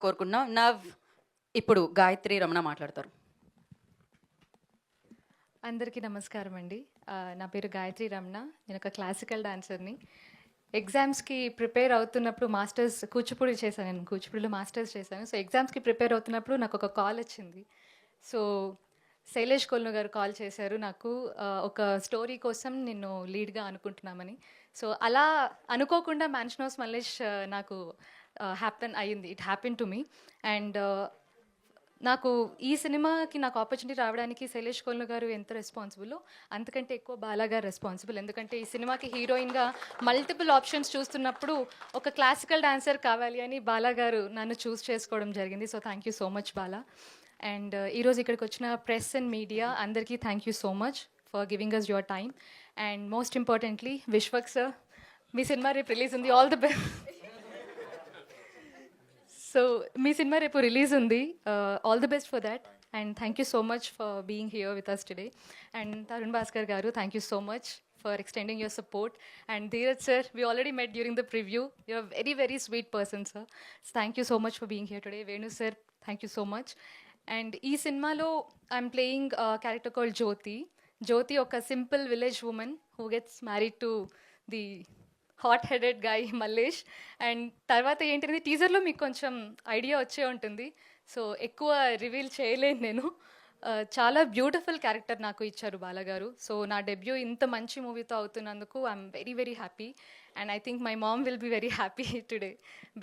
కోరుకుంటున్నాం. ఇప్పుడు గాయత్రి రమణ మాట్లాడతారు. అందరికీ నమస్కారం అండి. నా పేరు గాయత్రి రమణ. నేను ఒక క్లాసికల్ డాన్సర్ని. ఎగ్జామ్స్కి ప్రిపేర్ అవుతున్నప్పుడు మాస్టర్స్ కూచిపూడి చేశాను. నేను కూచిపూడిలో మాస్టర్స్ చేశాను. సో ఎగ్జామ్స్కి ప్రిపేర్ అవుతున్నప్పుడు నాకు ఒక కాల్ వచ్చింది. సో శైలేష్ కొల్ను గారు కాల్ చేశారు నాకు, ఒక స్టోరీ కోసం నిన్ను లీడ్గా అనుకుంటున్నామని. సో అలా అనుకోకుండా మ్యాన్షనోస్ మల్లేష్ నాకు హ్యాపెన్ అయ్యింది. It happen to me. And నాకు ఈ సినిమాకి నాకు ఆపర్చునిటీ రావడానికి శైలేష్ కొల్లు గారు ఎంత రెస్పాన్సిబుల్, అంతకంటే ఎక్కువ బాలా గారు రెస్పాన్సిబుల్. ఎందుకంటే ఈ సినిమాకి హీరోయిన్గా మల్టిపుల్ ఆప్షన్స్ చూస్తున్నప్పుడు ఒక క్లాసికల్ డాన్సర్ కావాలి అని బాలా గారు నన్ను చూస్ చేసుకోవడం జరిగింది. So thank you so much Bala. And ఈరోజు ఇక్కడికి వచ్చిన ప్రెస్ అండ్ మీడియా అందరికీ thank you so much for giving us your time. And most importantly Vishwak sir, మీ సినిమా రేపు రిలీజ్ ఉంది. All the best. సో మీ సినిమా రేపు రిలీజ్ ఉంది. All the best for that. And thank you so much for being here with us today. And Tarun Bhaskar garu, thank you so much for extending your support. And Dheeraj sir, we already met during the preview. You're very very sweet person sir. Thank you so much for being here today. Venu sir, thank you so much. And ఈ సినిమాలో I'm playing character called Jyothi. Jyothi ఒక simple village women who gets married to the hot headed guy Mallesh. And తర్వాత ఏంటనేది టీజర్లో మీకు కొంచెం idea వచ్చే ఉంటుంది. సో ఎక్కువ రివీల్ చేయలేను నేను. చాలా బ్యూటిఫుల్ క్యారెక్టర్ నాకు ఇచ్చారు బాలగారు. సో నా డెబ్యూ ఇంత మంచి మూవీతో అవుతున్నందుకు I'm very very happy. And I think my mom will be very happy today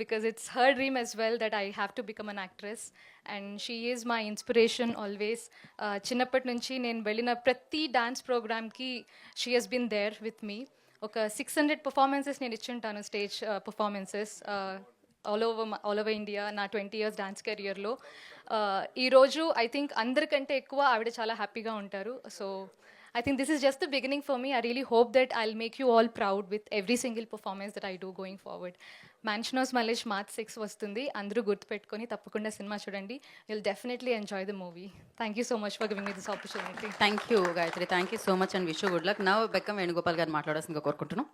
because it's her dream as well that I have to become an actress. And she is my inspiration always. చిన్నప్పటి నుంచి నేను వెళ్ళిన ప్రతి dance ప్రోగ్రామ్కి she has been there with me. ఒక 600 performances నేను ఇచ్చుంటాను, stage performances all over India నా 20 years డాన్స్ కెరియర్లో. ఈరోజు ఐ థింక్ అందరికంటే ఎక్కువ ఆవిడ చాలా హ్యాపీగా ఉంటారు. So I think this is just the beginning for me. I really hope that I will make you all proud with every single performance that I do going forward. మ్యాన్షనోస్ Mallesh March 6 వస్తుంది. అందరూ గుర్తుపెట్టుకొని తప్పకుండా సినిమా చూడండి. Will definitely enjoy the movie. Thank you so much for giving me this opportunity. Thank you Gayatri, thank you so much and wish you good luck. Now Bekkam Venugopal గారు మాట్లాడాల్సిందిగా కోరుకుంటున్నాం.